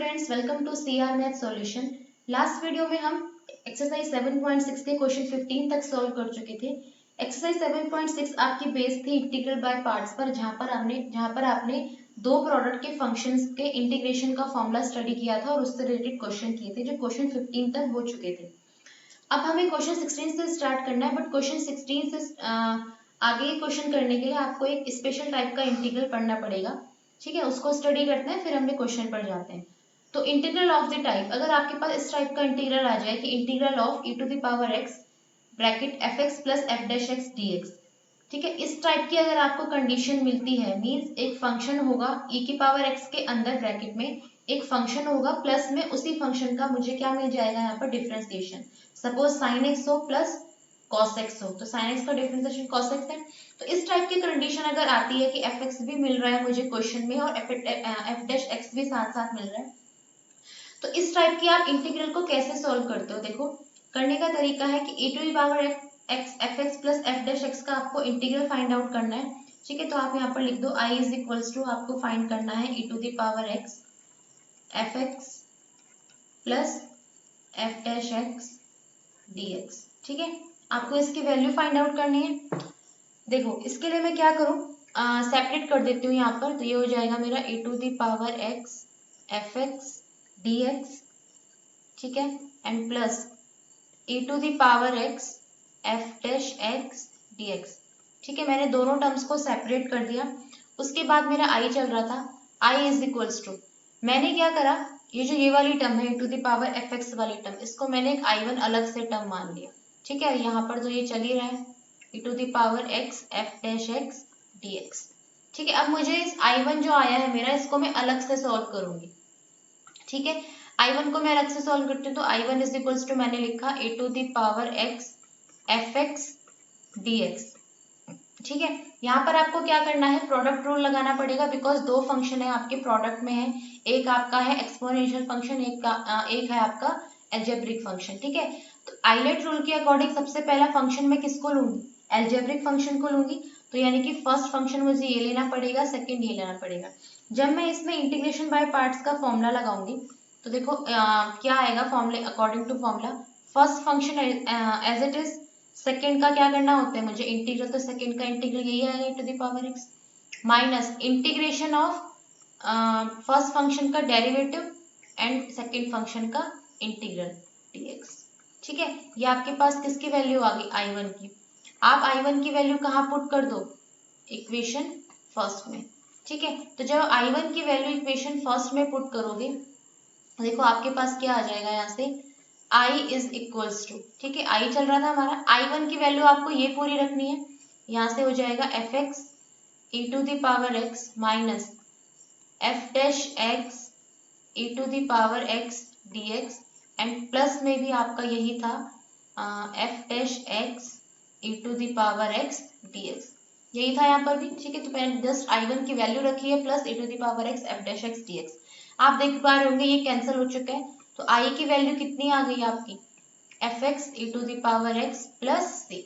Friends, welcome to CR math solution. Last video में हम exercise 7.6 के क्वेश्चन 15 तक सॉल्व कर चुके थे। एक्सरसाइज 7.6 आपकी बेस थी इंटीग्रल बाय पार्ट्स पर, जहां पर आपने दो प्रोडक्ट के फंक्शंस के इंटीग्रेशन का फॉर्मूला स्टडी किया था और उससे रिलेटेड क्वेश्चन किए थे जो क्वेश्चन 15 तक हो चुके थे। अब हमें क्वेश्चन 16 से स्टार्ट करना है, बट क्वेश्चन 16 से आगे क्वेश्चन करने के लिए आपको एक स्पेशल टाइप का इंटीग्रल पढ़ना पड़ेगा। ठीक है, उसको स्टडी करते हैं, फिर हम क्वेश्चन पर जाते हैं। तो इंटीग्रल ऑफ द टाइप, अगर आपके पास इस टाइप का इंटीग्रल आ जाए कि integral of e to the power x bracket fx plus f dash x dx, ठीक है, इस टाइप की अगर आपको कंडीशन मिलती है, मींस एक फंक्शन होगा e की पावर x के अंदर ब्रैकेट में एक फंक्शन होगा, प्लस में उसी फंक्शन का मुझे क्या मिल जाएगा यहाँ पर डिफरेंशिएशन। सपोज sin x हो प्लस cos x हो, तो sin x का डिफरेंशिएशन cos x है। तो इस टाइप की कंडीशन अगर आती है कि fx भी मिल रहा है मुझे क्वेश्चन में और f डैश x भी साथ साथ मिल रहा है, तो इस टाइप की आप इंटीग्रल को कैसे सॉल्व करते हो। देखो, करने का तरीका है कि e to the power x fx plus f dash x का आपको इंटीग्रल फाइंड आउट करना है। ठीक है, तो आप यहाँ पर लिख दो i इज इक्वल्स टू, आपको फाइंड करना है e to the power x fx plus f dash x dx। ठीक है, आपको इसकी वैल्यू फाइंड आउट करनी है। देखो, इसके लिए मैं क्या करूं, सेपरेट कर देती हूँ यहाँ पर, तो ये हो जाएगा मेरा e to the power x fx dx, ठीक है, and plus e to the power x f dash x dx। ठीक है, मैंने दोनों टर्म्स को सेपरेट कर दिया। उसके बाद मेरा i चल रहा था, i इज इक्वल्स टू, मैंने क्या करा, ये वाली टर्म है e to the power fx वाली टर्म, इसको मैंने एक i1 अलग से टर्म मान लिया। ठीक है, यहाँ पर तो ये चल ही रहा है e to the power x f dash x dx। ठीक है, अब मुझे इस i1 जो आया है मेरा, इसको मैं अलग से सॉल्व करूंगी। ठीक है, i1 को मैं अलग से सॉल्व करती हूँ, तो i1 इज इक्वल्स टू मैंने लिखा e to the power x fx dx। ठीक है, यहाँ पर आपको क्या करना है, प्रोडक्ट रूल लगाना पड़ेगा, बिकॉज दो फंक्शन है आपके प्रोडक्ट में है, एक आपका है एक्सपोनेंशियल फंक्शन, एक है आपका एल्जेब्रिक फंक्शन। ठीक है, तो आइलेट रूल के अकॉर्डिंग सबसे पहला फंक्शन मैं किसको लूंगी, एल्जेब्रिक फंक्शन को लूंगी। तो यानी कि फर्स्ट फंक्शन मुझे ये लेना पड़ेगा, सेकेंड ये लेना पड़ेगा। जब मैं इसमें इंटीग्रेशन बाय पार्ट्स का फॉर्मूला लगाऊंगी, तो देखो क्या आएगा फॉर्मूले, according to formula first function as it is, second का क्या करना होता है मुझे इंटीग्रल, तो सेकेंड का इंटीग्रल यही आएगा e to the power x minus integration of first function का डेरिवेटिव एंड सेकेंड फंक्शन का इंटीग्रल dx। ठीक है, ये आपके पास किसकी वैल्यू आ गई, i1 की। आप i1 की वैल्यू कहाँ पुट कर दो, इक्वेशन फर्स्ट में। ठीक है, तो जब i1 की वैल्यू इक्वेशन फर्स्ट में पुट करोगे, देखो आपके पास क्या आ जाएगा यहाँ से, i इज इक्वल्स टू, ठीक है, i चल रहा था हमारा, i1 की वैल्यू आपको ये पूरी रखनी है, यहाँ से हो जाएगा fx e to the power x minus f dash x e to the power x dx, and plus में भी आपका यही था f dash x e to the power x dx, यही था यहाँ पर भी। ठीक है, तो मैंने जस्ट i1 की वैल्यू रखी है plus e to the power x f dash x dx। आप देख पा रहे होंगे ये कैंसिल हो चुका है, तो i की वैल्यू कितनी आ गई आपकी, fx e to the power x plus c।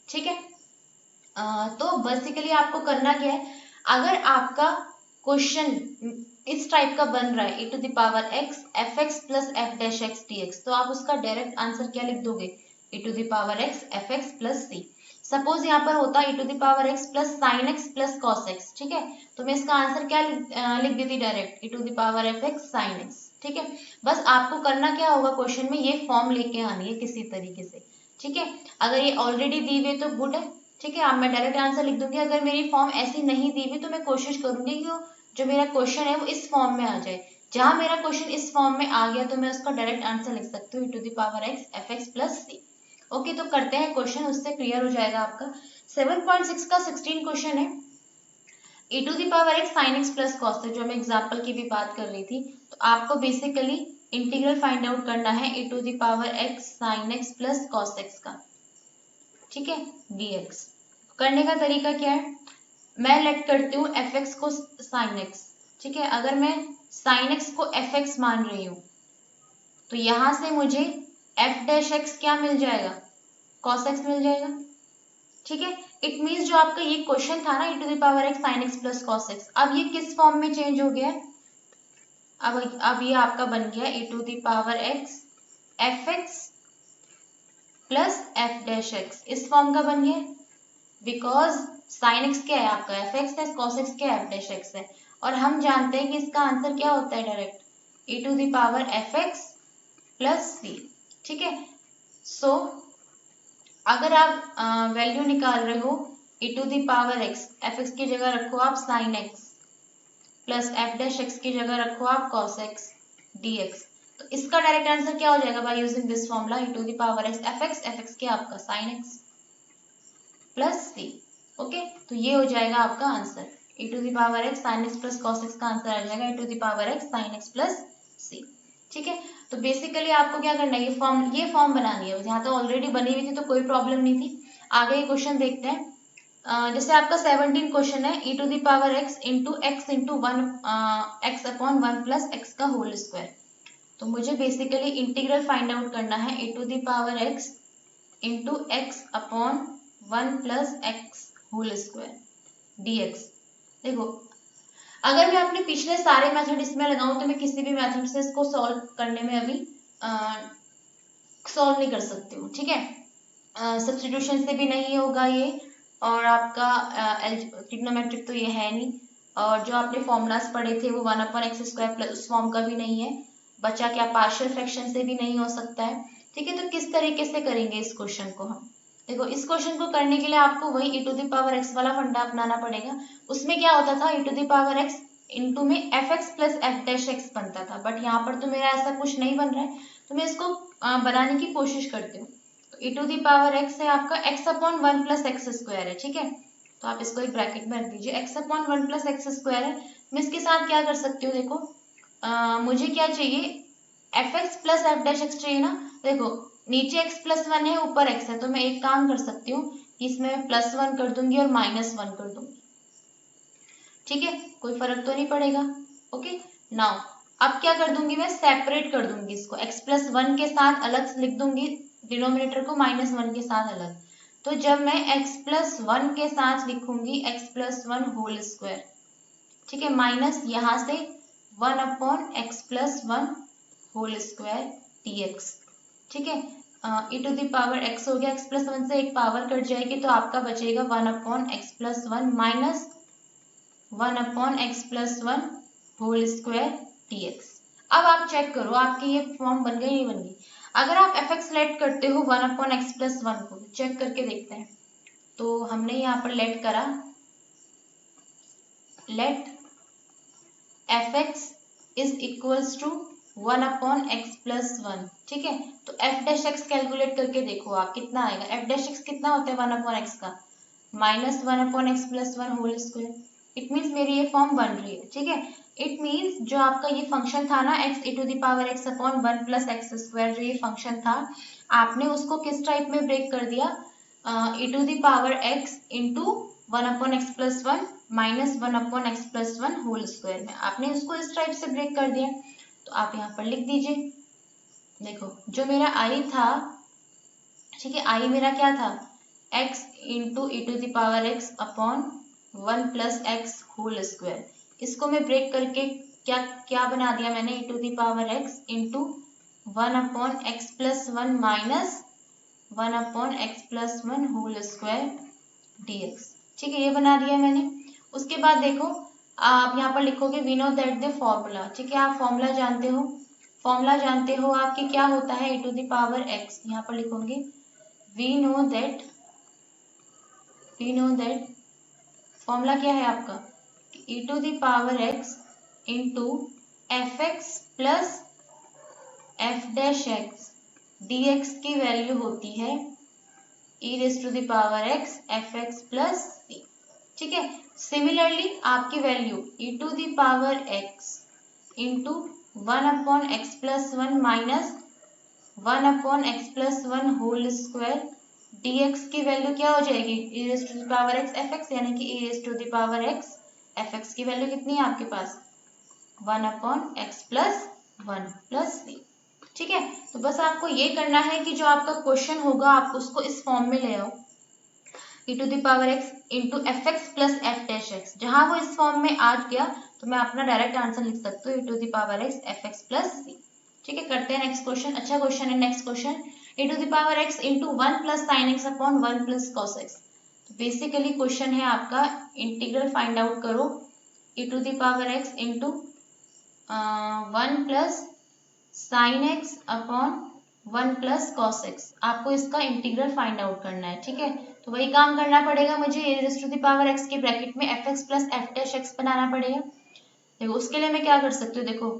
ठीक है, तो बेसिकली आपको करना क्या है, अगर आपका क्वेश्चन इस टाइप का बन रहा है e to the power x fx plus f dash x dx, तो आप उसका डायरेक्ट आंसर क्या लिख दोगे, e to the power x fx plus c। Suppose यहाँ पर होता e to the power x plus sine x plus cos x, ठीक है, तो मैं इसका आंसर क्या लिख देती direct, e to the power fx sine x। ठीक है, बस आपको करना क्या होगा, क्वेश्चन में ये फॉर्म लेके आनी है किसी तरीके से। ठीक है, अगर ये ऑलरेडी दी हुई तो गुड है। ठीक है, अब मैं डायरेक्ट आंसर लिख दूंगी, अगर मेरी फॉर्म ऐसी नहीं दी हुई तो मैं कोशिश करूंगी कि जो मेरा क्वेश्चन है वो इस फॉर्म में आ जाए। जहां मेरा क्वेश्चन इस फॉर्म में आ गया तो मैं उसका डायरेक्ट आंसर लिख सकती हूँ e to the power x fx plus c। Okay, तो करते हैं क्वेश्चन, उससे क्लियर हो जाएगा आपका। 7.6 का 16 क्वेश्चन है, e to the power x sin x plus cos x, जो मैं एग्जाम्पल की भी बात कर रही थी। तो आपको बेसिकली इंटीग्रल फाइंड आउट करना है e to the power x sin x plus cos x का। ठीक है, dx। करने का तरीका क्या है, मैं लेट करती हूँ fx को sin x। ठीक है, अगर मैं sin x को fx मान रही हूँ, तो यहां से मुझे f डैश x क्या मिल जाएगा, cos x मिल जाएगा। ठीक है, इट मीन्स जो आपका ये क्वेश्चन था ना e to the power x sin x plus cos x, अब ये किस फॉर्म में चेंज हो गया है, अब ये आपका बन गया e to the power x fx plus f dash x, इस फॉर्म का बन गया बिकॉज साइन x क्या है आपका fx है, cos x क्या है f डैश x है, और हम जानते हैं कि इसका आंसर क्या होता है direct e to the power fx plus c। ठीक है, सो अगर आप वैल्यू निकाल रहे हो e to the power x, fx की जगह रखो आप sine x plus f dash x की जगह रखो आप cos x dx, तो इसका डायरेक्ट आंसर क्या हो जाएगा by using this formula e to the power x fx क्या आपका sin x plus c। Okay, तो ये हो जाएगा आपका answer e to the power x sin x plus cos x का आंसर आ जाएगा e to the power x sin x plus c। ठीक है, तो बेसिकली आपको क्या करना है, ये फॉर्म बनानी है, यहाँ तो ऑलरेडी बनी हुई थी तो कोई प्रॉब्लम नहीं थी। आगे ये क्वेश्चन देखते हैं। जैसे आपका 17 क्वेश्चन है e to the power x into x into one x upon one plus x का होल स्क्वायर, तो मुझे बेसिकली इंटीग्रल फाइंड आउट करना है e to the power x into x upon one plus x whole square dx। देखो, अगर मैं अपने पिछले सारे मेथड इसमें लगाऊं तो मैं किसी भी मेथड से इसको सॉल्व करने में अभी सॉल्व नहीं कर सकती हूँ। ठीक है, सब्स्टिट्यूशन से भी नहीं होगा ये, और आपका ट्रिग्नोमेट्रिक तो ये है नहीं, और जो आपने फॉर्मूलाज पढ़े थे वो 1/x² प्लस उस फॉर्म का भी नहीं है, बचा क्या पार्शियल फ्रैक्शन से भी नहीं हो सकता है। ठीक है, तो किस तरीके से करेंगे इस क्वेश्चन को हम, देखो इस क्वेश्चन को करने के लिए आपको वही e to the power x वाला फंडा अपनाना पड़ेगा। उसमें क्या होता था e to the power x into में fx plus f dash x बनता था, बट यहाँ पर तो मेरा ऐसा कुछ नहीं बन रहा है, तो मैं इसको बनाने की कोशिश करती हूँ। तो e to the power x है आपका x upon one plus x square है। ठीक है, तो आप इसको एक ब्रैकेट में रख दीजिए, x upon one plus x square है। मैं इसके साथ क्या कर सकती हूँ, देखो मुझे क्या चाहिए fx plus f dash x चाहिए ना। देखो नीचे x प्लस वन है, ऊपर x है, तो मैं एक काम कर सकती हूँ कि इसमें मैं प्लस वन कर दूंगी और माइनस वन कर दूंगी। ठीक है, कोई फर्क तो नहीं पड़ेगा। ओके, नाउ अब क्या कर दूंगी, मैं सेपरेट कर दूंगी इसको, x प्लस वन के साथ अलग लिख दूंगी, डिनोमिनेटर को माइनस वन के साथ अलग। तो जब मैं x प्लस वन के साथ लिखूंगी x plus one whole square, ठीक है, माइनस यहाँ से one upon x plus one whole square dx। ठीक है, e to the power x हो गया, x प्लस वन से एक पावर कट जाएगी तो आपका बचेगा one upon x plus one minus one upon x plus one whole square dx। अब आप चेक करो आपकी ये फॉर्म बन गई नहीं बन गई। अगर आप fx लेट करते हो one upon x plus one को, चेक करके देखते हैं। तो हमने यहाँ पर लेट करा, let fx is equals to one upon x plus one. ठीक है, तो f डैश x कैलकुलेट करके देखो आप कितना आएगा, f डैश x कितना होता है वन अपॉन एक्स का, minus one upon x plus one whole square. It means मेरी ये फॉर्म बन रही है। ठीक है, इट मीन्स जो आपका ये फंक्शन था ना x e to the power x upon one plus x square, जो ये फंक्शन था आपने उसको किस टाइप में ब्रेक कर दिया, e to the power x into one upon x plus one minus one upon x plus one whole square में आपने उसको इस टाइप से ब्रेक कर दिया। तो आप यहाँ पर लिख दीजिए, देखो जो मेरा i था, ठीक है, i मेरा क्या था x into e to the power x upon one plus x whole square, इसको मैं ब्रेक करके क्या क्या बना दिया मैंने, e to the power x into one upon x plus one minus one upon x plus one whole square dx। ठीक है, ये बना दिया मैंने। उसके बाद देखो आप यहाँ पर लिखोगे we know that the formula. ठीक है, आप फॉर्मूला जानते हो, फॉर्मूला जानते हो आपके क्या होता है e to the power x, यहाँ पर लिखोगे वी नो दैट फॉर्मूला क्या है आपका e to the power x into F x plus F dash X dx की वैल्यू होती है e raise to the power x F x plus C. ठीक है, सिमिलरली आपकी value e to the power x into one upon x plus one minus one upon x plus one whole square dx की value क्या हो जाएगी, e raise to the power x F X, यानी कि e raise to the power x F X की value कितनी है आपके पास, one upon x plus one plus C. ठीक है, तो बस आपको ये करना है कि जो आपका क्वेश्चन होगा आप उसको इस फॉर्म में ले आओ, e to the power x into F x plus F dash x. जहां वो इस फॉर्म में आ गया तो मैं अपना डायरेक्ट आंसर लिख सकती हूँ e to the power x fx plus c। ठीक है, करते हैं नेक्स्ट क्वेश्चन। अच्छा क्वेश्चन है next question, e to the power x into 1 plus sine x upon 1 plus cos x. तो बेसिकली क्वेश्चन है आपका इंटीग्रल फाइंड आउट करो e to the power x into 1 plus sine x upon 1 plus cos x. आपको इसका integral find out करना है। ठीक है, तो वही काम करना पड़ेगा मुझे, E raise to the power x के ब्रैकेट में F x plus F dash X बनाना पड़ेगा। देखो उसके लिए मैं क्या कर सकती हूँ, देखो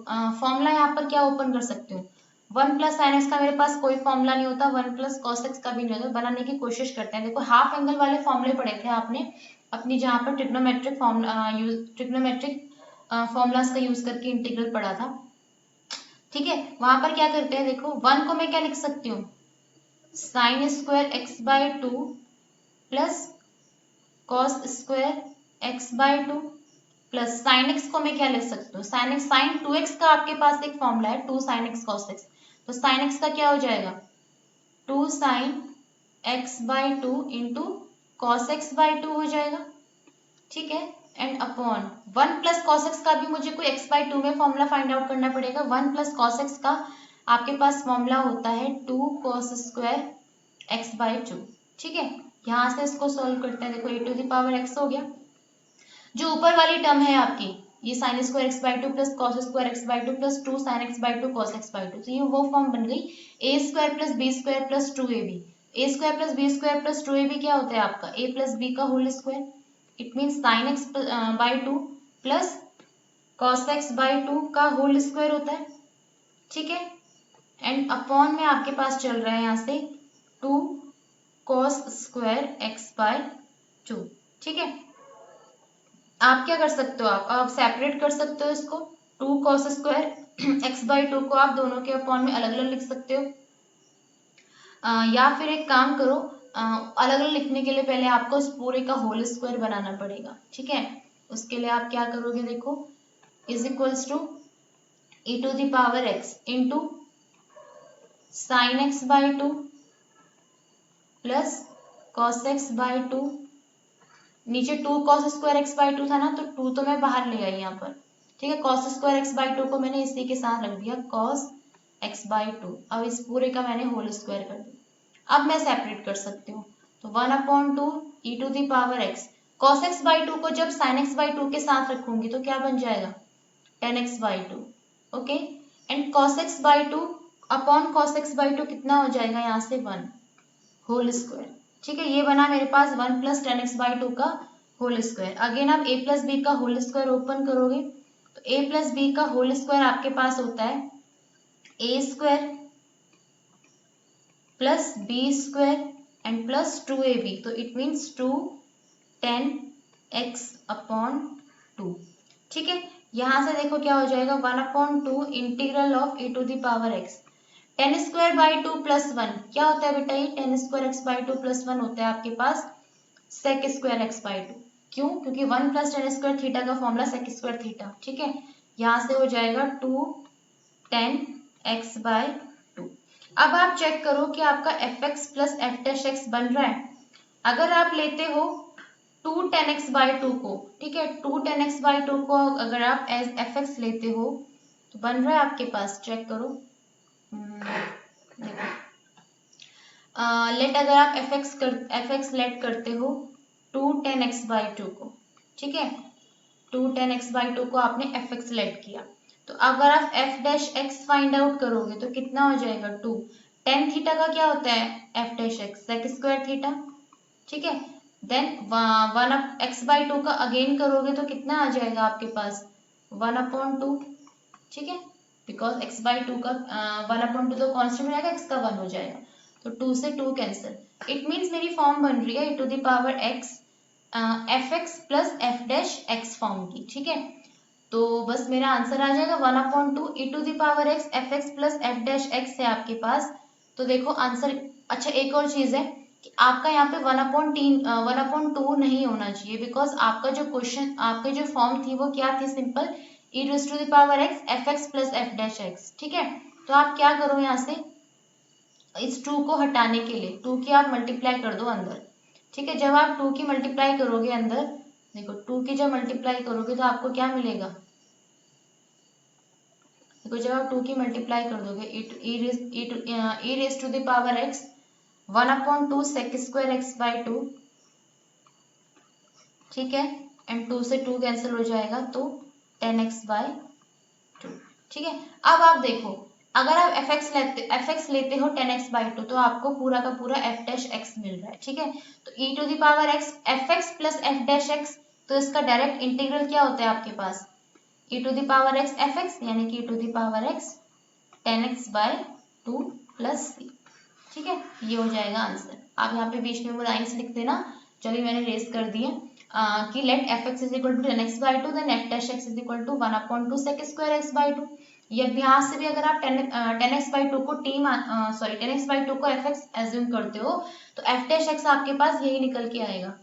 फॉर्मूला यहाँ पर क्या ओपन कर सकती हूँ, 1 प्लस साइन एक्स का मेरे पास कोई फॉर्मूला नहीं होता, 1 प्लस कॉस एक्स का भी नहीं होता, बनाने की कोशिश करते हैं। देखो हाफ एंगल वाले फॉर्मूले पढ़े थे आपने अपनी, जहाँ पर ट्रिग्नोमेट्रिक फॉर्मूलाज का यूज करके इंटीग्रल पढ़ा था। ठीक है, वहां पर क्या करते हैं, देखो 1 को मैं क्या लिख सकती हूँ, sign square x by 2 plus cos square x by 2 plus sine x को मैं क्या लिख सकती हूँ, साइन एक्स, साइन 2x का आपके पास एक फॉर्मूला है 2 साइन एक्स कॉस एक्स, तो साइन एक्स का क्या हो जाएगा 2 sine x by 2 into cos x by 2 हो जाएगा। ठीक है, and upon 1 plus cos x का भी मुझे कोई x बाई 2 में फॉर्मूला फाइंड आउट करना पड़ेगा। 1 प्लस कॉस एक्स का आपके पास फॉर्मूला होता है 2 कॉस स्क्वायर एक्स बाई 2। ठीक है, यहाँ से इसको सॉल्व करते हैं। देखो e to the power x हो गया, जो ऊपर वाली टर्म है आपकी ये sine square x by 2 plus cos square x by 2 plus 2 sine x by 2 cos x by 2, तो ये वो फॉर्म बन गई A square plus B square plus 2ab। A square plus B square plus 2ab क्या होता है आपका a plus b का whole square, it means sine x by 2 plus cos x by 2 का होल स्क्वायर होता है। ठीक है, एंड अपॉन में आपके पास चल रहा है यहाँ से 2 कॉस स्क्वायर एक्स बाई 2। ठीक है, आप क्या कर सकते हो, आप सेपरेट कर सकते हो इसको, 2 कॉस स्क्वायर एक्स बाई 2 को आप दोनों के अपॉन में अलग अलग लिख सकते हो, या फिर एक काम करो, अलग अलग लिखने के लिए पहले आपको इस पूरे का होल स्क्वायर बनाना पड़ेगा। ठीक है, उसके लिए आप क्या करोगे, देखो is equals to e to the power x into sine x by 2 plus cos x by 2, नीचे 2 कॉस स्क्वायर एक्स बाई 2 था ना, तो 2 तो मैं बाहर ले आई यहाँ पर। ठीक है, कॉस स्क्वायर एक्स बाई 2 को मैंने इसी के साथ रख दिया कॉस एक्स बाई 2। अब इस पूरे का मैंने होल स्क्वायर कर दिया। अब मैं सेपरेट कर सकती हूँ, तो 1/2 e to the power x, cos x by 2 को जब साइन एक्स बाई 2 के साथ रखूंगी तो क्या बन जाएगा tan x by 2। Okay, and cos x by 2 upon cos x by 2 कितना हो जाएगा यहाँ से 1 होल स्क्वायर। ठीक है, ये बना मेरे पास 1 प्लस tan x बाई 2 का होल स्क्वायर। अगेन आप a प्लस बी का होल स्क्वायर ओपन करोगे तो a प्लस बी का होल स्क्वायर आपके पास होता है a square plus B square and plus 2ab, तो it means 2 tan x upon 2। ठीक है, यहाँ से देखो क्या हो जाएगा 1/2 integral of e to the power x, tan square by 2 plus 1 क्या होता है बेटा, ये tan square x by 2 plus 1 होता है आपके पास sec स्क्वायर एक्स बाई 2। क्यों, क्योंकि 1 प्लस tan स्क्वायर थीटा का फॉर्मूला sec स्क्वायर थीटा। ठीक है, यहाँ से हो जाएगा 2 tan x बाई 2। अब आप चेक करो कि आपका F x plus F dash x बन रहा है। अगर आप लेते हो 2 tan x बाई 2 को, ठीक है 2 tan x बाई 2 को अगर आप एज एफ एक्स लेते हो तो बन रहा है आपके पास, चेक करो, लेट अगर आप एफ एक्स लेट करते हो 2 tan x बाई 2 को, ठीक है 2 tan x बाई 2 को आपने एफ एक्स लेट किया, तो अगर आप F dash x find out करोगे तो कितना हो जाएगा 2 tan थीटा का क्या होता है f dash x sec square theta. ठीक है, देन 1 x बाई 2 का अगेन करोगे तो कितना आ जाएगा आपके पास 1/2। ठीक है, बिकॉज x बाई 2 का 1/2 तो कॉन्स्टेंट रहेगा, x का 1 हो जाएगा, तो 2 से 2 कैंसिल। इट मीन्स मेरी फॉर्म बन रही है e to the power x F x plus F dash x form की। ठीक है, तो बस मेरा आंसर आ जाएगा 1/2 e to the power x F x plus F dash x है आपके पास। तो देखो आंसर, अच्छा एक और चीज है कि आपका यहाँ पे 1/2 नहीं होना चाहिए, बिकॉज आपका जो क्वेश्चन, आपकी जो फॉर्म थी वो क्या थी, simple e raise to the power x F x plus F dash x. ठीक है, तो आप क्या करो यहाँ से इस 2 को हटाने के लिए 2 की आप मल्टीप्लाई कर दो अंदर। ठीक है, जब आप 2 की मल्टीप्लाई करोगे अंदर, देखो 2 की जब मल्टीप्लाई करोगे तो आपको क्या मिलेगा देखो जब आप 2 की मल्टीप्लाई कर दोगे e raise to the power x 1/2 sec square x by 2, ठीक है, एंड 2 से 2 कैंसिल हो जाएगा तो 10x बाई 2, ठीक है। अब आप देखो अगर आप fx लेते हो 10x बाई 2 तो आपको पूरा का पूरा f डैश x मिल रहा है, ठीक है। तो e to the power x fx plus f dash x, तो इसका डायरेक्ट इंटीग्रल क्या होता है आपके पास e to the power x fx यानी कि e to the power x 10x by 2 plus c, ठीक है। ये हो जाएगा आंसर। आप यहाँ पे बीच में वो लाइन्स लिख देना जो भी मैंने रेज कर दिए कि let fx is equal to 10x by 2 then f dash x is equal to 1/2 sec square x by 2। ये यहाँ से भी अगर आप 10x बाई 2 को 10x बाई 2 को fx एज्यूम करते हो तो f डैश x आपके पास यही निकल के आएगा,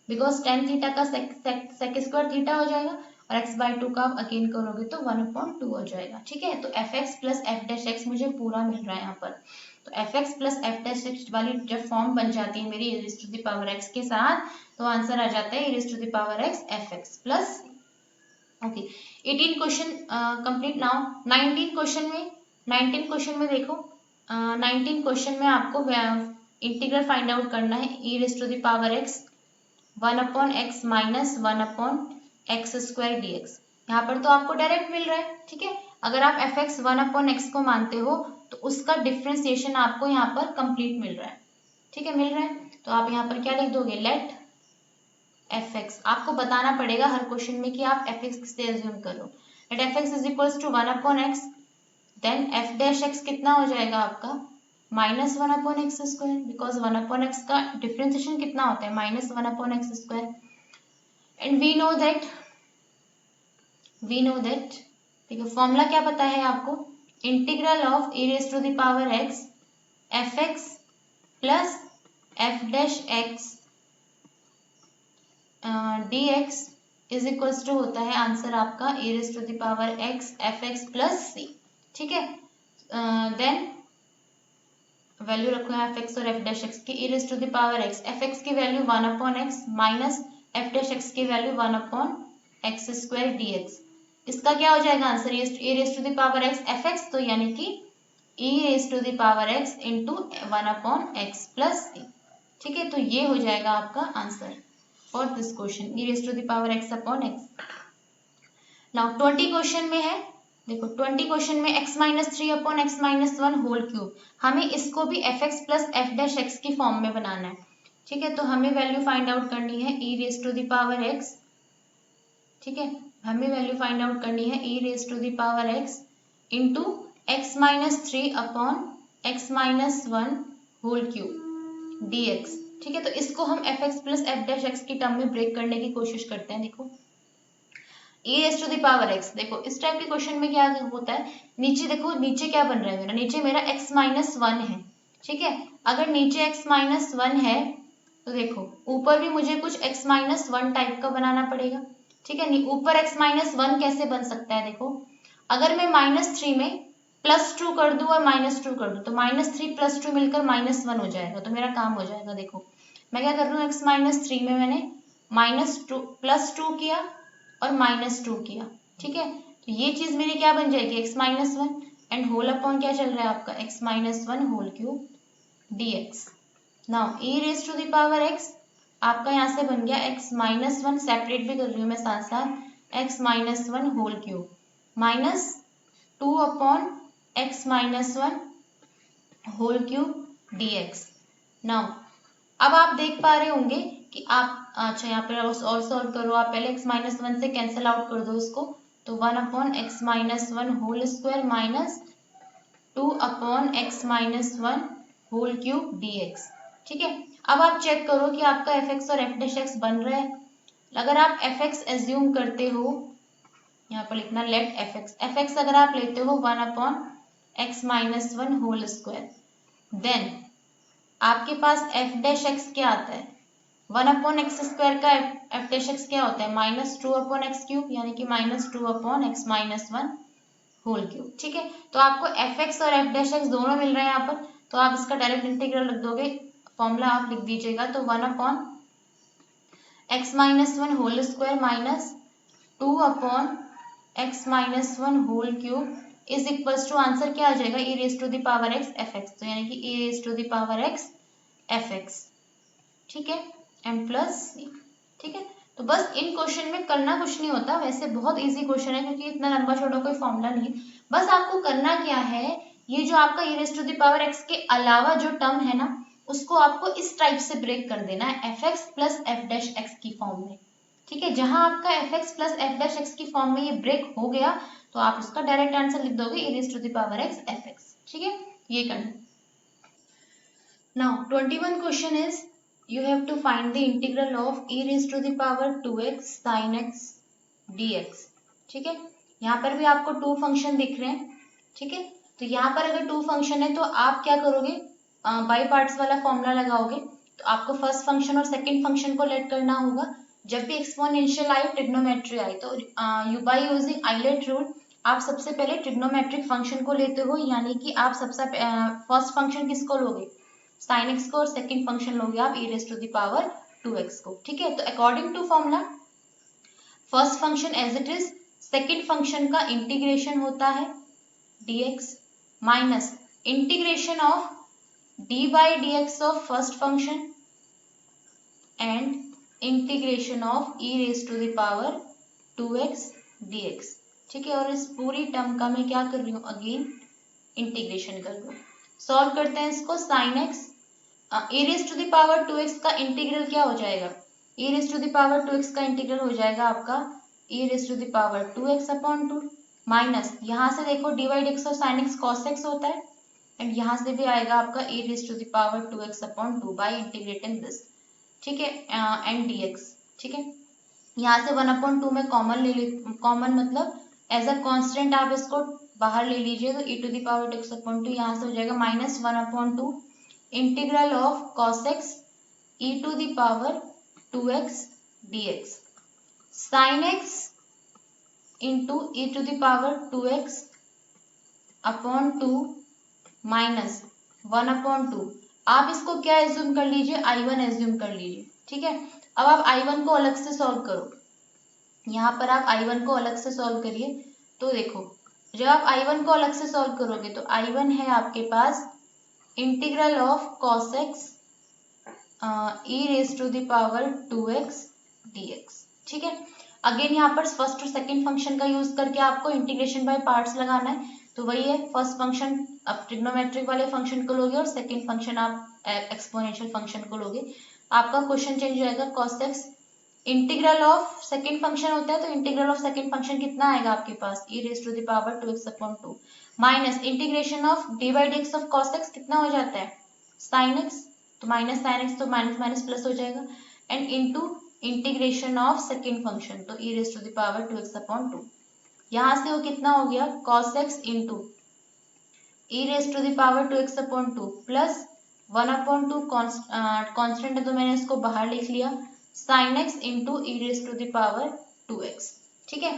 बिकॉज tan थीटा का sec स्क्वायर थीटा हो जाएगा और x बाई 2 का आप अगेन करोगे तो 1/2 हो जाएगा, ठीक है। तो fx plus f dash x मुझे पूरा मिल रहा है यहाँ पर। तो fx plus f dash x वाली जब फॉर्म बन जाती है मेरी e raise to the power x के साथ तो आंसर आ जाता है e raise to the power x fx plus. Okay, 18 question complete. Now 19 question में देखो 19 क्वेश्चन में आपको इंटीग्रल फाइंड आउट करना है e raise to the power x 1/x minus 1/x square dx। यहाँ पर तो आपको डायरेक्ट मिल रहा है, ठीक है। अगर आप fx 1/x को मानते हो तो उसका डिफ्रेंसिएशन आपको यहाँ पर कंप्लीट मिल रहा है, ठीक है, मिल रहा है। तो आप यहाँ पर क्या लिख दोगे, लेट fx। आपको बताना पड़ेगा हर क्वेश्चन में कि आप fx से एज्यूम करो। Let fx is equals to 1/x, then f dash x कितना हो जाएगा आपका minus 1/x square, because 1/x का डिफ्रेंसिएशन कितना होता है minus 1/x square. And we know that ठीक है, फॉर्मूला क्या पता है आपको, integral of e raise to the power x fx plus f dash x dx is equals to होता है आंसर आपका e raise to the power x fx plus c, ठीक है। देन वैल्यू रखो है fx और f डैश x की, e raise to the power x fx की value 1/x minus f dash x की वैल्यू 1/x स्क्वायर dx। इसका क्या हो जाएगा answer, e raise to the power x fx, तो यानी कि e raise to the power x इंटू 1/x प्लस c, ठीक है। तो ये हो जाएगा आपका answer for this question, e raise to the power x upon x। Now 20 question में है, देखो 20 क्वेश्चन में x minus 3/x minus 1 whole cube, हमें इसको भी fx plus f dash x की फॉर्म में बनाना है, ठीक है। तो हमें वैल्यू फाइंड आउट करनी है e raise to the power x, ठीक है, हमें वैल्यू फाइंड आउट करनी है e raise to the power x इंटू x minus 3/x minus 1 whole cube dx, ठीक है। तो इसको हम fx plus f dash x की टर्म में ब्रेक करने की कोशिश करते हैं। देखो e raise to the power x, देखो इस टाइप के क्वेश्चन में क्या होता है, नीचे देखो नीचे क्या बन रहा है मेरा, नीचे मेरा x माइनस 1 है, ठीक है। अगर नीचे x माइनस 1 है तो देखो ऊपर भी मुझे कुछ x माइनस 1 टाइप का बनाना पड़ेगा, ठीक है। ऊपर x माइनस 1 कैसे बन सकता है, देखो अगर मैं -3 में +2 कर दूं और -2 कर दूं तो -3 +2 मिलकर -1 हो जाएगा, तो मेरा काम हो जाएगा। देखो मैं क्या कर रही हूँ, x माइनस 3 में मैंने +2 किया और -2 किया, ठीक है। तो ये चीज मेरी क्या बन जाएगी, x minus 1 and whole upon क्या चल रहा है आपका x minus 1 whole cube dx। Now e raise to the power x आपका यहाँ से बन गया x माइनस 1, सेपरेट भी कर रही हूँ मैं साथ साथ, x minus 1 whole cube minus 2/x minus 1 whole cube dx। Now अब आप देख पा रहे होंगे कि आप अच्छा यहाँ पर और सॉल्व करो, आप पहले x माइनस 1 से कैंसिल आउट कर दो इसको, तो 1/x minus 1 whole square minus 2/x minus 1 whole cube dx, ठीक है। अब आप चेक करो कि आपका fx और f डैश x बन रहा है। अगर आप fx एज्यूम करते हो, यहाँ पर लिखना लेट fx अगर आप लेते हो 1/x minus 1 whole square, then आपके पास f डैश x क्या आता है, 1/x स्क्वायर का f डैश x क्या होता है -2/x क्यूब, यानी कि -2/x माइनस 1 होल क्यूब, ठीक है। तो आपको fx और f डैश x दोनों मिल रहे हैं यहाँ पर, तो आप इसका डायरेक्ट इंटीग्रल रख दोगे, फॉर्मूला आप लिख दीजिएगा, तो 1/x minus 1 whole square minus 2/x minus 1 whole cube is equals to answer क्या आ जाएगा, ई raise to the power X F X, तो यानी कि E raise to the power X F X, ठीक है, एंड प्लस सी, ठीक है। तो बस इन क्वेश्चन में करना कुछ नहीं होता, वैसे बहुत इजी क्वेश्चन है क्योंकि इतना लंबा छोटा कोई फॉर्मूला नहीं है। बस आपको करना क्या है, ये जो आपका ई raise to the power X के अलावा जो टर्म है ना, उसको आपको इस टाइप से ब्रेक कर देना है, F x plus F dash x की फॉर्म में, ठीक है। जहां आपका F x plus F dash x की फॉर्म में ये ब्रेक हो गया तो आप उसका डायरेक्ट आंसर लिख दोगे E raise to the power X F X, ठीक है। ये करना। Now 21 question is you have to find the integral of e raised to the power 2x sin x dx, ठीक है। यहाँ पर भी आपको टू फंक्शन दिख रहे हैं, ठीक है। तो यहाँ पर अगर टू फंक्शन है तो आप क्या करोगे, बाई पार्ट्स वाला फॉर्मूला लगाओगे। तो आपको फर्स्ट फंक्शन और सेकंड फंक्शन को लेट करना होगा। जब भी एक्सपोनेंशियल आई ट्रिग्नोमेट्री आई तो you by using ILATE rule आप सबसे पहले ट्रिग्नोमेट्रिक फंक्शन को लेते हो, यानी कि आप सबसे फर्स्ट फंक्शन किसको लोगे, साइन एक्स को, और सेकंड फंक्शन लोगे आप E raise to the power 2x को, ठीक है। तो according to formula first function as it is, second function का इंटीग्रेशन होता है dx minus integration of D by D x of first function and integration of E raise to the power 2x dx, ठीक है। और इस पूरी term का मैं क्या कर रही हूँ, अगेन इंटीग्रेशन कर रही हूँ। सॉल्व करते हैं इसको, sine x e raise to the power 2x का इंटीग्रल क्या हो जाएगा, ई raise to the power 2x का इंटीग्रल हो जाएगा आपका ई raise to the power 2x upon 2 minus, यहाँ से देखो डी बाई डी एक्स और साइन एक्स कॉस एक्स होता है, एंड यहाँ से भी आएगा आपका ई raise to the power 2x upon 2 by integrating this, ठीक है, एंड dx, ठीक है। यहाँ से 1/2 में कॉमन ले ली, कॉमन मतलब एज अ कांस्टेंट आप इसको बाहर ले लीजिए, तो e to the power x upon 2 यहाँ से हो जाएगा minus 1/2 integral of cos x e to the power 2x dx, sine x into e to the power 2x upon 2 minus 1/2। आप इसको क्या एज्यूम कर लीजिए, I1 एज्यूम कर लीजिए, ठीक है। अब आप I1 को अलग से सॉल्व करो, यहाँ पर आप I1 को अलग से सॉल्व करिए। तो देखो जब आप I1 को अलग से सॉल्व करोगे तो I1 है आपके पास integral of cos x e raise to the power 2x dx, ठीक है। अगेन यहाँ पर फर्स्ट और सेकंड फंक्शन का यूज करके आपको इंटीग्रेशन बाय पार्ट्स लगाना है। तो वही है, फर्स्ट फंक्शन आप ट्रिग्नोमेट्रिक वाले फंक्शन को लोगे और सेकंड फंक्शन आप एक्सपोनेंशियल फंक्शन को लोगे। आपका क्वेश्चन चेंज हो जाएगा, cos x integral of second function होता है तो इंटीग्रल ऑफ सेकंड फंक्शन कितना आएगा आपके पास, e raise to the power 2x upon 2 minus integration of D by D x of cos x कितना हो जाता है, sin x, तो माइनस sin x तो माइनस माइनस प्लस हो जाएगा, and into integration of second function तो e raise to the power 2x upon 2। यहाँ से वो कितना हो गया, cos x into e raise to the power 2x upon 2 plus 1/2 constant है तो मैंने इसको बाहर लिख लिया, sin x into e raise to the power 2x, ठीक है।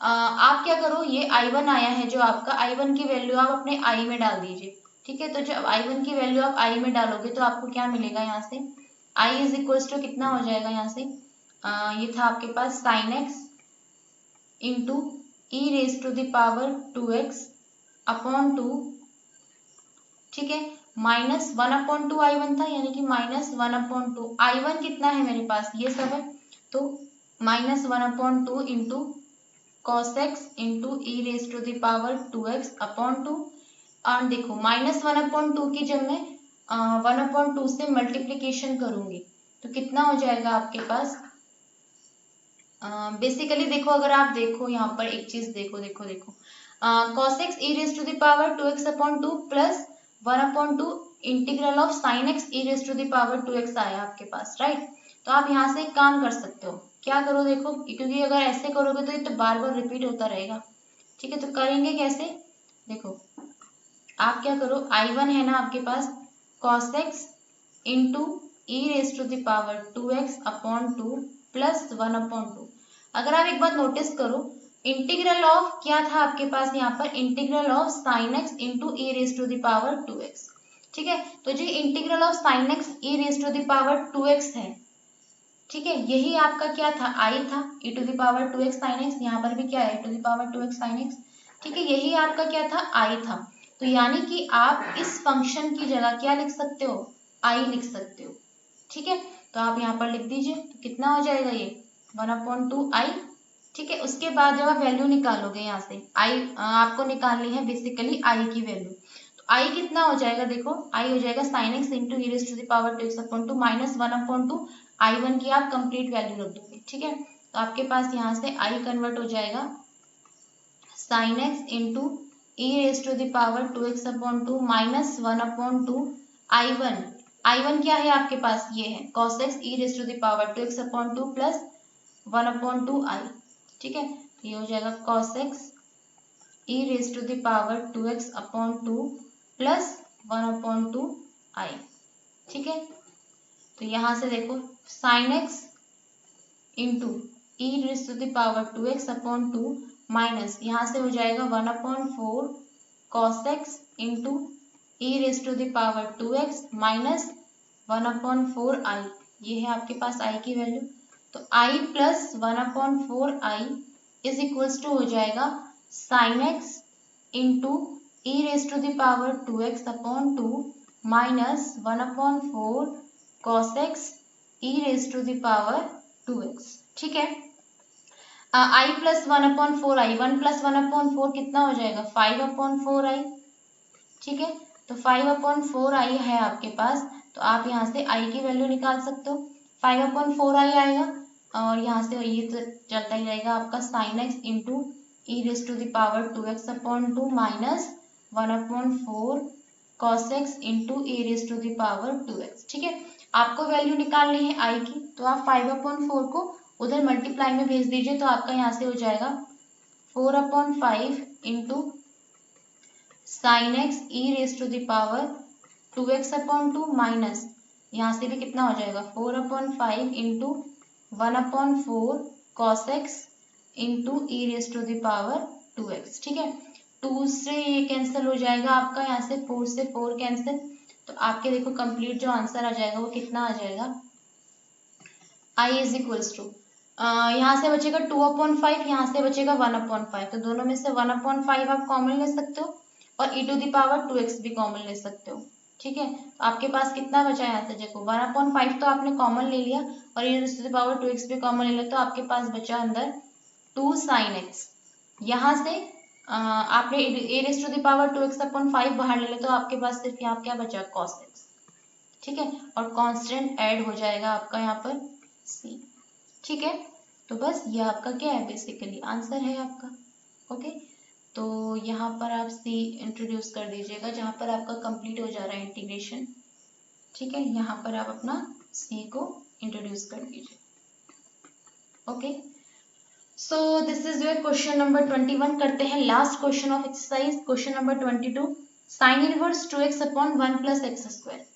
आप क्या करो, ये I1 आया है जो आपका, I1 की वैल्यू आप अपने I में डाल दीजिए, ठीक है। तो जब I1 की वैल्यू आप I में डालोगे तो आपको क्या मिलेगा, यहाँ से I इज इक्वल्स टू कितना हो जाएगा, यहाँ से ये था आपके पास sin x into e raise to the power 2x upon 2, ठीक है, माइनस 1/2 I1 था, यानी कि माइनस 1/2 I1 कितना है मेरे पास, ये सब है, तो minus 1/2 into cos x into e raise to the power 2x upon 2। और देखो माइनस 1/2 की जब मैं 1/2 से मल्टीप्लीकेशन करूंगी तो कितना हो जाएगा आपके पास, बेसिकली देखो अगर आप देखो यहाँ पर एक चीज देखो cos x e raise to the power 2x upon 2 plus 1/2 integral of sine x e raise to the power 2x आया आपके पास, राइट। तो आप यहाँ से एक काम कर सकते हो, क्या करो देखो, क्योंकि अगर ऐसे करोगे तो ये तो बार बार रिपीट होता रहेगा, ठीक है। तो करेंगे कैसे, देखो आप क्या करो, I1 है ना आपके पास cos x into e raise to the power 2x upon 2 plus 1/2। अगर आप एक बात नोटिस करो, इंटीग्रल ऑफ क्या था आपके पास यहाँ पर, integral of sine x into e raise to the power 2x, ठीक है। तो जो integral of sine x e raise to the power 2x है, ठीक है, यही आपका क्या था, I था, e to the power 2x sine x, यहाँ पर भी क्या है, e to the power 2x sine x. ठीक है, यही आपका क्या था, आई था। तो यानी कि आप इस फंक्शन की जगह क्या लिख सकते हो, आई लिख सकते हो। ठीक है, तो आप यहाँ पर लिख दीजिए, तो कितना हो जाएगा ये 1/2 आई। ठीक है, उसके बाद जब आप वैल्यू निकालोगे यहाँ से आई, आपको निकालनी है बेसिकली आई की वैल्यू। तो आई कितना हो जाएगा, देखो आई हो जाएगा sin x into e raise to the power 2x/2 minus 1/2 I1 की आप कंप्लीट वैल्यू रख दोगे। ठीक है, तो आपके पास यहाँ से आई कन्वर्ट हो जाएगा sin x into e raise to the power 2x/2 minus 1/2 I1 क्या है आपके पास, ये है cos x e raise to the power 2x/2 plus 1/2 I। ठीक है, तो ये हो जाएगा cos x e raise to the power 2x/2 plus 1/2 I। ठीक है, तो यहाँ से देखो sin x into e raise to the power 2x/2 minus यहाँ से हो जाएगा 1/4 cos x into e raise to the power 2x minus 1/4 I। ये है आपके पास I की वैल्यू। तो I plus 1/4 I is equals to हो जाएगा sin x into e raise to the power 2x/2 minus 1/4 cos x e raise to the power 2x। ठीक है, I प्लस 1/4 I, 1 प्लस 1/4 कितना हो जाएगा 5/4 I। ठीक है, तो 5/4 I है आपके पास, तो आप यहाँ से I की वैल्यू निकाल सकते हो। 5/4 I आएगा और यहाँ से ये तो चलता ही रहेगा आपका sin x into e raise to the power 2x/2 minus 1/4 cos x into e raise to the power 2x। ठीक है, आपको वैल्यू निकालनी है I की, तो आप 5/4 को उधर मल्टीप्लाई में भेज दीजिए, तो आपका यहाँ से हो जाएगा 4/5 into sine x e raise to the power 2x/2 minus यहाँ से भी कितना हो जाएगा 4/5 into 1/4 cos x into e raise to the power 2x। ठीक है, 2 से ये कैंसिल हो जाएगा आपका, यहाँ से 4 से 4 कैंसिल, तो आपके देखो कंप्लीट जो आंसर आ जाएगा वो कितना आ जाएगा, I इज इक्वल्स टू यहाँ से बचेगा 2/5, यहाँ से बचेगा 1/5, तो दोनों में से 1/5 आप कॉमन ले सकते हो और e to the power 2x भी कॉमन ले सकते हो। ठीक है, तो आपके पास कितना बचा यहाँ से, देखो 1/5 तो आपने कॉमन ले लिया और e to the power 2x भी कॉमन ले लिया, तो आपके पास बचा अंदर 2 sin x। यहाँ से आपने e raise to the power 2x/5 बाहर ले लिया, तो आपके पास सिर्फ यहाँ क्या बचा cos x। ठीक है, और कांस्टेंट ऐड हो जाएगा आपका यहाँ पर c। ठीक है, तो बस ये आपका क्या है, बेसिकली आंसर है आपका। ओके, तो यहाँ पर आप c इंट्रोड्यूस कर दीजिएगा जहाँ पर आपका कंप्लीट हो जा रहा है इंटीग्रेशन। ठीक है, यहाँ पर आप अपना c को इंट्रोड्यूस कर दीजिए। Okay, so this is your question number 21। करते हैं last question of exercise, question number 22, sine inverse 2x/1 plus x square.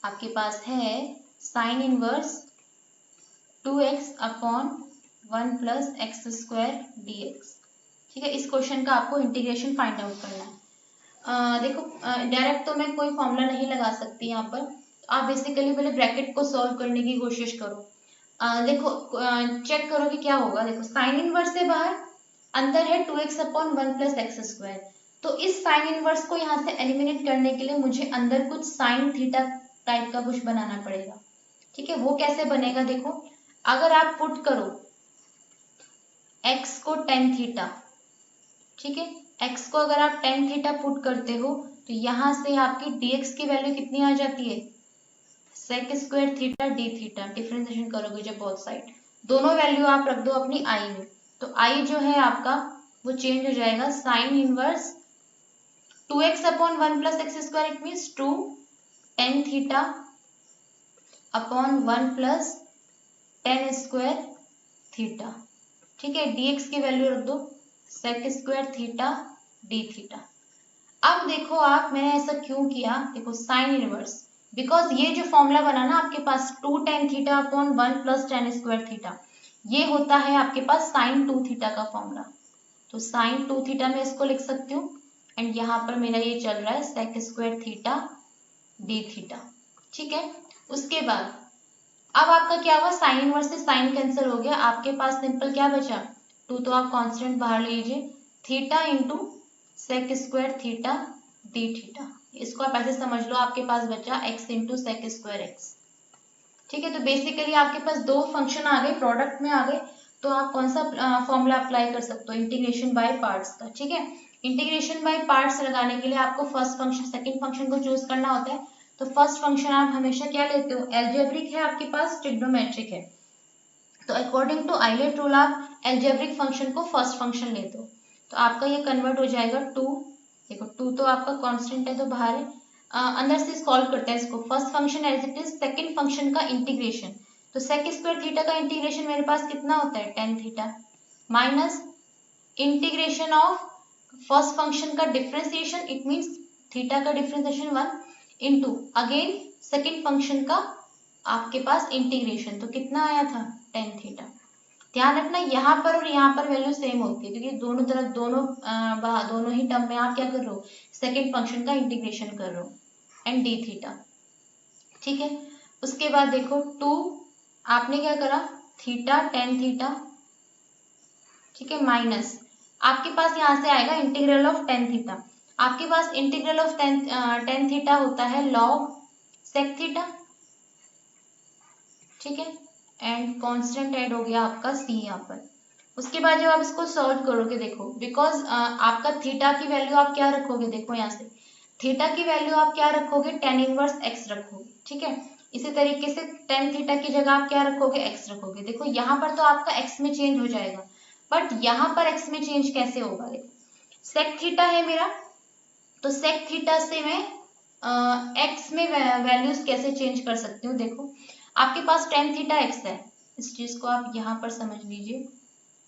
आपके पास है sine inverse 2x/1 plus x square dx। ठीक है, इस क्वेश्चन का आपको इंटीग्रेशन फाइंड आउट करना है। देखो डायरेक्ट तो मैं कोई फॉर्मूला नहीं लगा सकती यहाँ पर, आप बेसिकली पहले ब्रैकेट को सॉल्व करने की कोशिश करो। देखो चेक करो कि क्या होगा। देखो साइन इनवर्स से बाहर अंदर है 2x/1 प्लस एक्स स्क्वायर, तो इस साइन इनवर्स को यहाँ से एलिमिनेट करने के लिए मुझे अंदर कुछ साइन थीटा टाइप का कुछ बनाना पड़ेगा। ठीक है, वो कैसे बनेगा, देखो अगर आप पुट करो x को tan थीटा, ठीक है, x को अगर आप tan थीटा पुट करते हो तो यहाँ से आपकी dx की वैल्यू कितनी आ जाती है, sec square theta d theta. Differentiation करोगे जब बोथ साइड, दोनों वैल्यू आप रख दो अपनी i में, तो i जो है आपका वो चेंज हो जाएगा sine inverse 2x/1 plus x square, it means 2 tan theta upon 1 plus tan square theta. ठीक है, dx की वैल्यू रख दो sec square theta d theta. अब देखो आप, मैंने ऐसा क्यों किया, देखो साइन इनवर्स, बिकॉज ये जो फॉर्मूला बना ना आपके पास 2 tan theta upon 1 plus tan square theta, ये होता है आपके पास साइन 2 थीटा का फॉर्मूला। तो साइन 2 थीटा में इसको लिख सकती हूँ, एंड यहाँ पर मेरा ये चल रहा है sec square theta d theta. ठीक है, उसके बाद अब आपका क्या हुआ, साइन इनवर्स से साइन कैंसिल हो गया, आपके पास सिंपल क्या बचा 2, तो आप कांस्टेंट बाहर ले लीजिए, theta into sec square theta d theta. इसको आप ऐसे समझ लो, आपके पास बचा x into sec square x. ठीक है, तो बेसिकली आपके पास दो फंक्शन आ गए, प्रोडक्ट में आ गए, तो आप कौन सा फॉर्मूला अप्लाई कर सकते हो, इंटीग्रेशन बाय पार्ट्स का। ठीक है, इंटीग्रेशन बाय पार्ट्स लगाने के लिए आपको फर्स्ट फंक्शन सेकंड फंक्शन को चूज करना होता है। तो फर्स्ट फंक्शन आप हमेशा क्या लेते हो, एल्जेब्रिक है आपके पास, ट्रिग्नोमेट्रिक है। तो अकॉर्डिंग टू आइलेट रूल आप एल्जेब्रिक फंक्शन को फर्स्ट फंक्शन लेते हो। तो आपका ये कन्वर्ट हो जाएगा टू, देखो टू तो आपका कांस्टेंट है तो बाहर है, अंदर से सॉल्व करते हैं इसको। First function as it is, second function का इंटीग्रेशन, तो सेक स्क्वायर थीटा का इंटीग्रेशन मेरे पास कितना होता है, tan theta, minus integration of first function का डिफरेंशिएशन, इट मीन्स थीटा का differentiation 1 into again second function का आपके पास इंटीग्रेशन, तो कितना आया था, टेन थीटा। ध्यान रखना यहाँ पर और यहाँ पर वैल्यू सेम होती है, क्योंकि दोनों तरफ दोनों ही टर्म में आप क्या कर रहे हो, सेकेंड फंक्शन का इंटीग्रेशन कर रहे हो, एंड डी थीटा। ठीक है, उसके बाद देखो टू आपने क्या करा, थीटा टेन थीटा, ठीक है, माइनस आपके पास यहाँ से आएगा इंटीग्रल ऑफ टेन थीटा। आपके पास इंटीग्रल ऑफ टेन थीटा होता है लॉग सेक थीटा। ठीक है, एंड कांस्टेंट ऐड हो गया आपका सी यहाँ पर। उसके बाद जब आप इसको सॉल्व करोगे, देखो बिकॉज आपका थीटा की वैल्यू आप क्या रखोगे, देखो यहाँ से थीटा की वैल्यू आप क्या रखोगे, टेन इनवर्स एक्स रखोगे। ठीक है, इसी तरीके से टेन थीटा की जगह आप क्या रखोगे, एक्स रखोगे। देखो यहाँ पर तो आपका एक्स में चेंज हो जाएगा, बट यहाँ पर एक्स में चेंज कैसे होगा, देखो सेक थीटा है मेरा, तो सेक थीटा से मैं एक्स में वैल्यूज कैसे चेंज कर सकती हूँ। देखो आपके पास टेन थीटा एक्स है, इस चीज को आप यहाँ पर समझ लीजिए,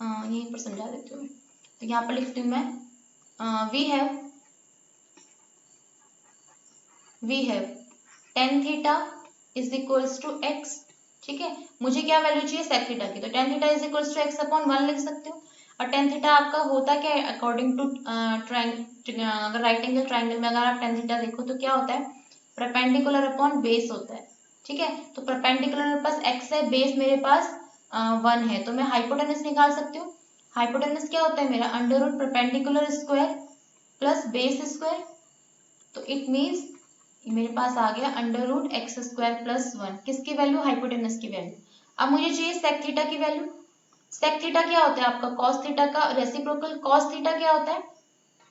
यहीं पर समझा देती हूँ। तो यहाँ पर लिखती हूँ मैं, we have tan theta is equals to x. ठीक है, मुझे क्या वैल्यू चाहिए, सेक थीटा की, तो tan theta is equals to x upon one लिख सकते हो। और टेन थीटा आपका होता क्या है, अकॉर्डिंग टू अगर राइट एंगल ट्राइंगल में अगर आप टेन थीटा देखो तो क्या होता है, परपेंडिकुलर अपॉन बेस होता है। ठीक है, तो परपेंडिकुलर मेरे पास x है, बेस मेरे पास 1 है, तो मैं हाइपोटेनस निकाल सकती हूँ। हाइपोटेनस क्या होता है मेरा, under root perpendicular square plus base square, तो इट मीन्स मेरे पास आ गया under root x square plus 1, किसकी वैल्यू, हाइपोटेनस की वैल्यू। अब मुझे चाहिए सेक थीटा की वैल्यू। सेक थीटा क्या होता है आपका, कॉस थीटा का रेसिप्रोकल। कॉस थीटा क्या होता है,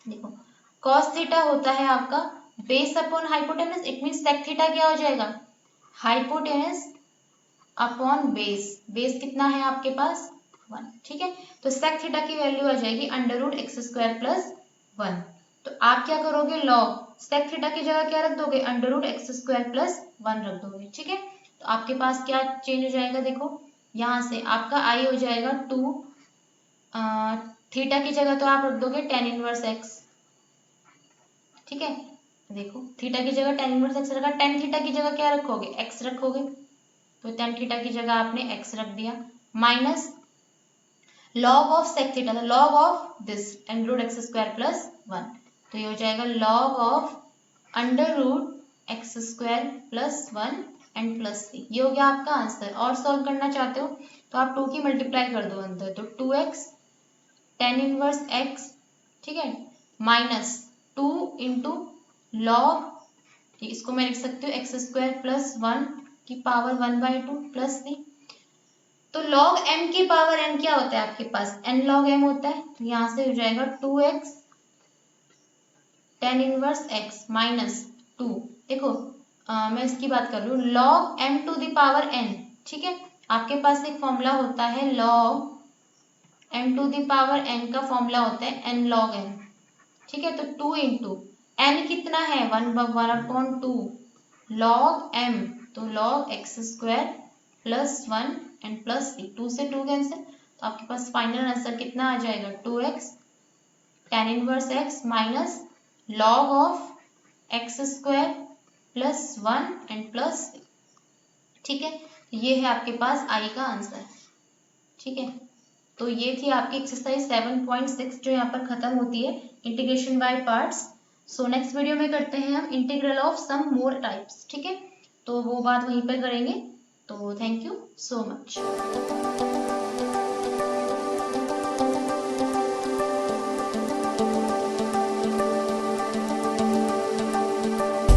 देखो कॉस थीटा होता है आपका base upon hypotenuse, it means sec theta क्या हो जाएगा, हाइपोटेनस अपॉन बेस। बेस कितना है आपके पास, 1। ठीक है, तो सेक थीटा की वैल्यू आ जाएगी under root x square plus 1। तो आप क्या करोगे, लॉग सेक थीटा की जगह क्या रख दोगे, under root x square plus 1 रख दोगे। ठीक है, तो आपके पास क्या चेंज हो जाएगा, देखो यहाँ से आपका आई हो जाएगा 2, थीटा की जगह तो आप रख दोगे टेन इनवर्स एक्स। ठीक है, देखो थीटा की जगह टेन इनवर्स एक्स रखा, टेन थीटा की जगह क्या रखोगे, एक्स रखोगे, तो टेन थीटा की जगह आपने एक्स रख दिया, minus log of sec theta, log of this under root x square plus 1, तो ये हो जाएगा log of under root x square plus 1 and plus c. ये हो गया आपका आंसर। और सॉल्व करना चाहते हो तो आप 2 की मल्टीप्लाई कर दो अंदर, तो 2x टेन इनवर्स x, ठीक है, माइनस 2 इंटू लॉग, इसको मैं लिख सकती हूँ एक्स स्क्वायर प्लस 1 की पावर 1/2 प्लस सी। तो लॉग m की पावर n क्या होता है आपके पास, n लॉग m होता है, तो यहाँ से हो जाएगा 2x tan inverse x minus 2। देखो मैं इसकी बात कर रही हूँ, log m to the power n। ठीक है, आपके पास एक फॉर्मूला होता है log m to the power n का फॉर्मूला होता है n log n। ठीक है, तो 2 इंटू n कितना है, 1/2 लॉग m, तो log x square plus 1 and plus 2 से 2 कैंसिल, तो आपके पास फाइनल आंसर कितना आ जाएगा, 2x tan inverse x minus log of x square plus 1 and plus. ठीक है, ये है आपके पास आई का आंसर। ठीक है, तो ये थी आपकी एक्सरसाइज 7.6 जो यहाँ पर खत्म होती है, integration by parts. So next video में करते हैं हम integral of some more types. ठीक है, तो वो बात वहीं पर करेंगे। तो थैंक यू सो मच।